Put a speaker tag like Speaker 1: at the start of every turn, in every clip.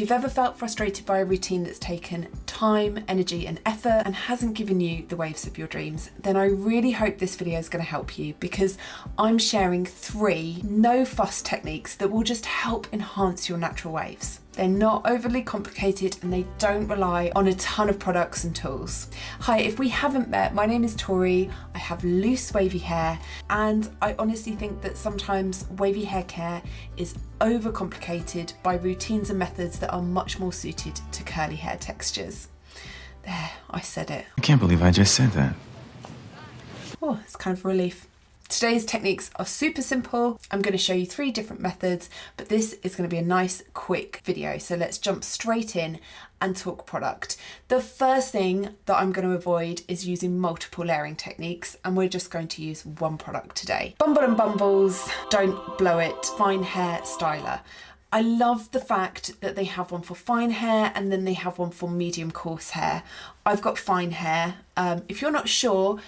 Speaker 1: you've ever felt frustrated by a routine that's taken time, energy and effort and hasn't given you the waves of your dreams, then I really hope this video is going to help you, because I'm sharing 3 no fuss techniques that will just help enhance your natural waves. They're not overly complicated and they don't rely on a ton of products and tools. Hi, if we haven't met, my name is Tori. I have loose wavy hair, and I honestly think that sometimes wavy hair care is overcomplicated by routines and methods that are much more suited to curly hair textures. There, I said it.
Speaker 2: I can't believe I just said that.
Speaker 1: Oh, it's kind of a relief. Today's techniques are super simple. I'm going to show you 3 different methods, but this is going to be a nice quick video. So let's jump straight in and talk product. The first thing that I'm going to avoid is using multiple layering techniques, and we're just going to use one product today. Bumble and Bumbles Don't Blow It Fine Hair Styler. I love the fact that they have one for fine hair and then they have one for medium coarse hair. I've got fine hair. If you're not sure,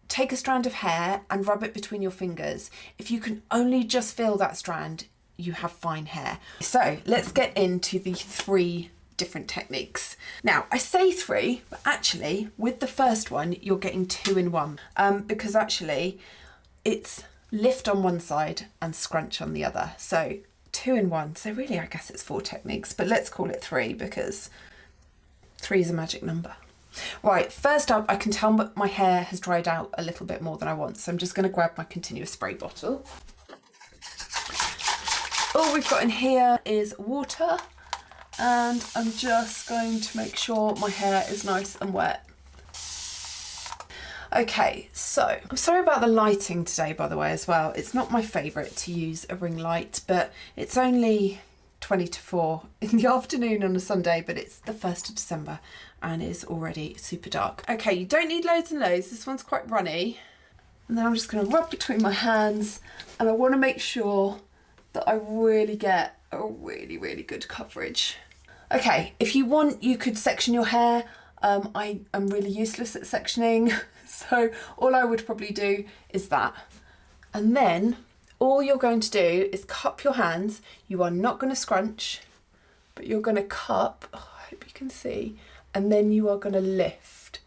Speaker 1: take a strand of hair and rub it between your fingers. If you can only just feel that strand, you have fine hair. So let's get into the 3 different techniques. Now, I say 3, but actually with the first one, you're getting 2 in 1, because actually it's lift on one side and scrunch on the other. So 2 in 1. So really, I guess it's 4 techniques, but let's call it 3 because 3 is a magic number. Right, first up, I can tell that my hair has dried out a little bit more than I want, so I'm just going to grab my continuous spray bottle. All we've got in here is water, and I'm just going to make sure my hair is nice and wet. Okay, so I'm sorry about the lighting today, by the way, as well. It's not my favourite to use a ring light, but it's only 20 to 4 in the afternoon on a Sunday, but it's the 1st of December and it's already super dark. Okay, you don't need loads and loads. This one's quite runny. And then I'm just going to rub between my hands, and I want to make sure that I really get a really good coverage. Okay, if you want, you could section your hair. I am really useless at sectioning, so all I would probably do is that. And then all you're going to do is cup your hands. You are not going to scrunch, but you're going to cup. Oh, I hope you can see. And then you are going to lift.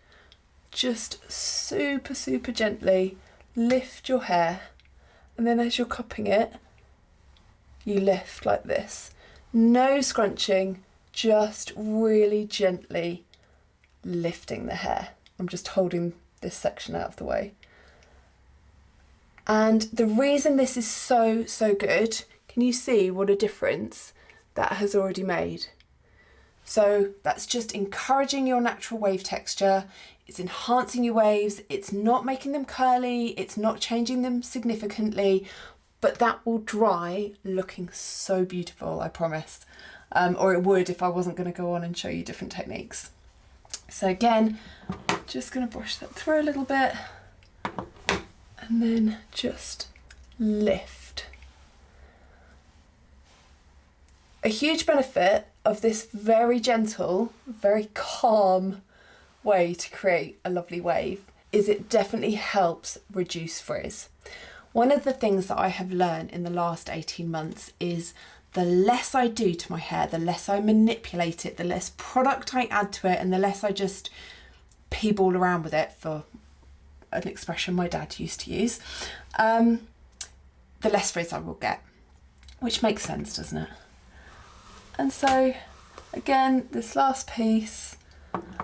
Speaker 1: Just super gently lift your hair. And then as you're cupping it, you lift like this. No scrunching, just really gently lifting the hair. I'm just holding this section out of the way. And the reason this is so good, can you see what a difference that has already made? So that's just encouraging your natural wave texture, it's enhancing your waves, it's not making them curly, it's not changing them significantly, but that will dry looking so beautiful, I promise. Or it would if I wasn't going to go on and show you different techniques. So again, just going to brush that through a little bit. And then just lift. A huge benefit of this very gentle, very calm way to create a lovely wave is it definitely helps reduce frizz. One of the things that I have learned in the last 18 months is the less I do to my hair, the less I manipulate it, the less product I add to it, and the less I just pea-ball around with it, for an expression my dad used to use, the less frizz I will get, which makes sense, doesn't it? And so again, this last piece,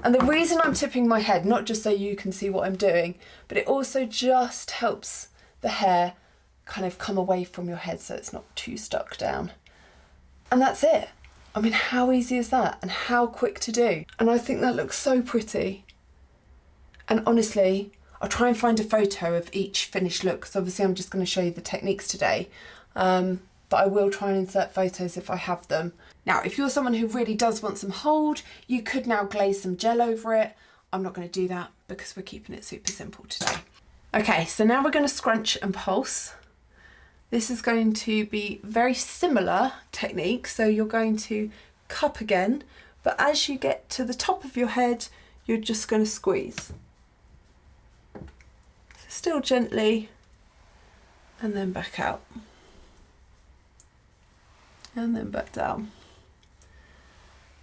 Speaker 1: and the reason I'm tipping my head, not just so you can see what I'm doing, but it also just helps the hair kind of come away from your head so it's not too stuck down. And that's it. I mean, how easy is that? And how quick to do? And I think that looks so pretty. And honestly, I'll try and find a photo of each finished look, because obviously I'm just going to show you the techniques today. But I will try and insert photos if I have them. Now, if you're someone who really does want some hold, you could now glaze some gel over it. I'm not going to do that because we're keeping it super simple today. Okay, so now we're going to scrunch and pulse. This is going to be very similar technique. So you're going to cup again, but as you get to the top of your head, you're just going to squeeze. So still gently, and then back out. And then back down.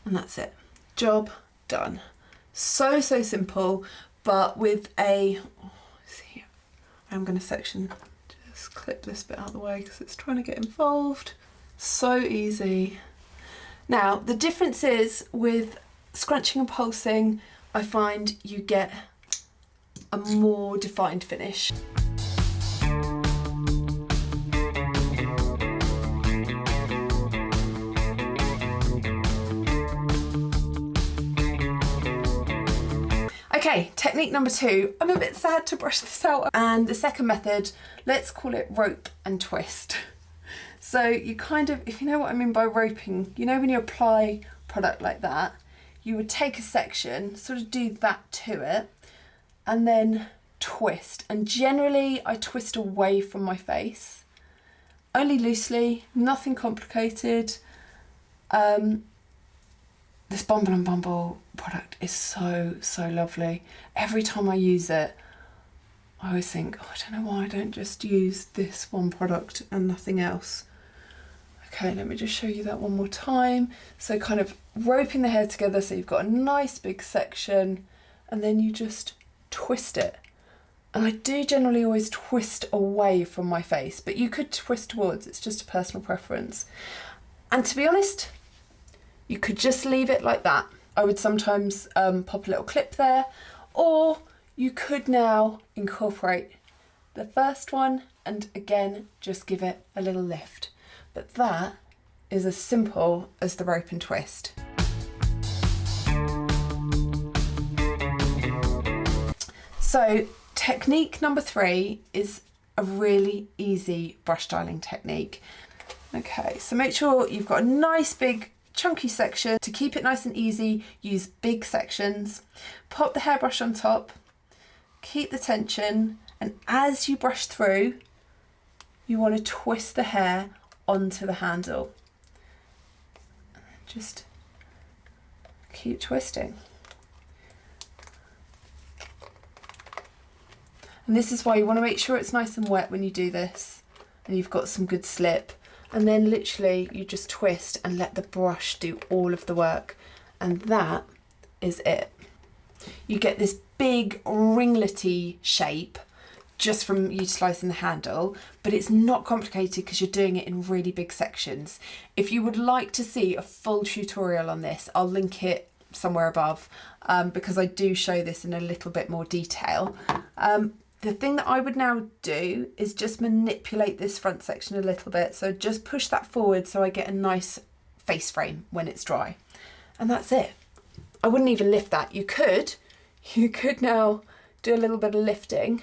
Speaker 1: And that's it. Job done. So simple, but with a, see, I'm going to just clip this bit out of the way because it's trying to get involved. So easy. Now, the difference is with scrunching and pulsing, I find you get a more defined finish. Okay, technique number 2. I'm a bit sad to brush this out. And the second method, let's call it rope and twist. So you kind of, if you know what I mean by roping, you know when you apply product like that, you would take a section, sort of do that to it, and then twist. And generally I twist away from my face, only loosely, nothing complicated. This Bumble and Bumble product is so lovely. Every time I use it, I always think, oh, I don't know why I don't just use this one product and nothing else. Okay, let me just show you that one more time. So kind of roping the hair together so you've got a nice big section, and then you just twist it. And I do generally always twist away from my face, but you could twist towards, it's just a personal preference. And to be honest, you could just leave it like that. I would sometimes pop a little clip there, or you could now incorporate the first one and again, just give it a little lift. But that is as simple as the rope and twist. So technique number 3 is a really easy brush styling technique. Okay, so make sure you've got a nice big chunky section. To keep it nice and easy, use big sections. Pop the hairbrush on top, keep the tension, and as you brush through, you want to twist the hair onto the handle. Just keep twisting. And this is why you want to make sure it's nice and wet when you do this, and you've got some good slip. And then literally you just twist and let the brush do all of the work. And that is it. You get this big ringlety shape just from utilising the handle, but it's not complicated because you're doing it in really big sections. If you would like to see a full tutorial on this, I'll link it somewhere above because I do show this in a little bit more detail. The thing that I would now do is just manipulate this front section a little bit. So just push that forward so I get a nice face frame when it's dry. And that's it. I wouldn't even lift that. You could now do a little bit of lifting,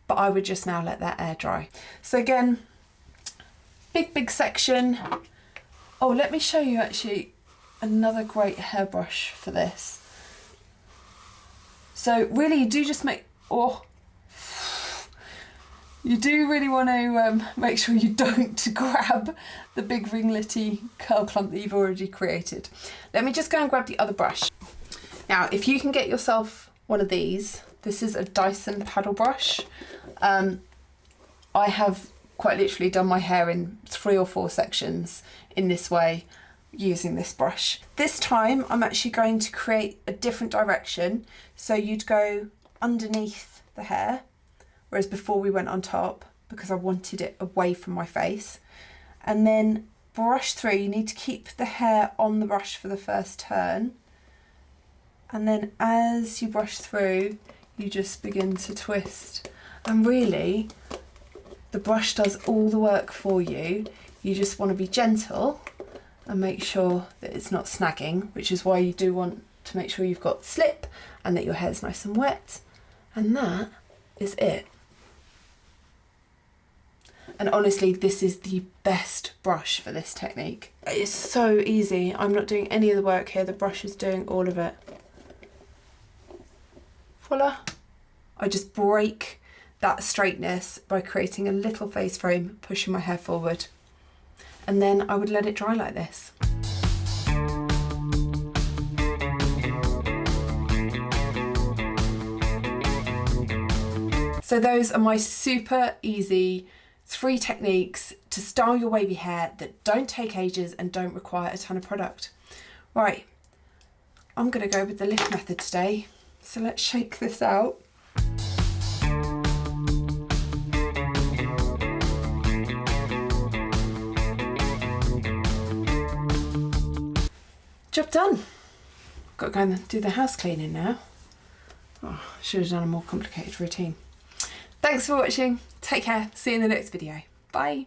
Speaker 1: but I would just now let that air dry. So again, big section. Oh, let me show you actually another great hairbrush for this. So really you do just you do really want to make sure you don't grab the big ringlety curl clump that you've already created. Let me just go and grab the other brush. Now, if you can get yourself one of these, this is a Dyson paddle brush. I have quite literally done my hair in 3 or 4 sections in this way using this brush. This time I'm actually going to create a different direction. So you'd go underneath the hair, whereas before we went on top because I wanted it away from my face. And then brush through, you need to keep the hair on the brush for the first turn. And then as you brush through, you just begin to twist. And really, the brush does all the work for you. You just want to be gentle and make sure that it's not snagging, which is why you do want to make sure you've got slip and that your hair's nice and wet. And that is it. And honestly, this is the best brush for this technique. It's so easy. I'm not doing any of the work here. The brush is doing all of it. Voila. I just break that straightness by creating a little face frame, pushing my hair forward. And then I would let it dry like this. So those are my super easy 3 techniques to style your wavy hair that don't take ages and don't require a ton of product. Right, I'm going to go with the lift method today. So let's shake this out. Job done. Got to go and do the house cleaning now. Oh, should have done a more complicated routine. Thanks for watching. Take care. See you in the next video. Bye.